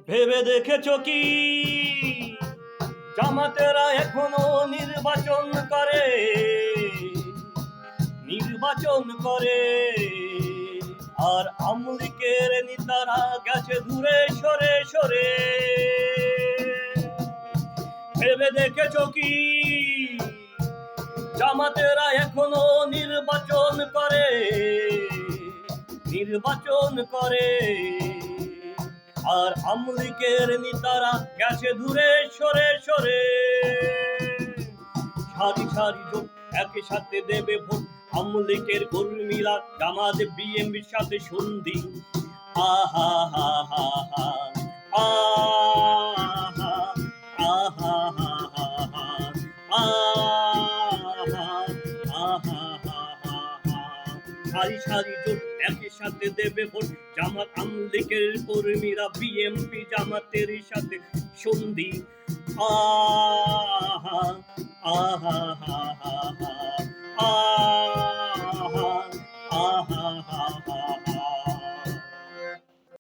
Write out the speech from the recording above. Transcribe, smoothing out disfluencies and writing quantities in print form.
ভেবে দেখেছো কি জামাতেরা এখনো নির্বাচন করে আর আমলিকের নেতারা গেছে দূরে সরে সরে। ভেবে দেখেছো কি জামাতেরা এখনো নির্বাচন করে আর আমলিকের নেতারা গেছে দূরে সরে সরে। সারি সারি জোট একই সাথে দেবে ভোট, আমলিকের কর্মীরা জামাত বিএনপির সাথে সন্ধি। আহা হা হা হা আহা আহা হা হা আহা সারি সারি জোট একই সাথে দেবে ভোট, জামাত আমলিকের কর্মীরা বিএনপি জামাতের সাথে সন্ধি। আহা আহা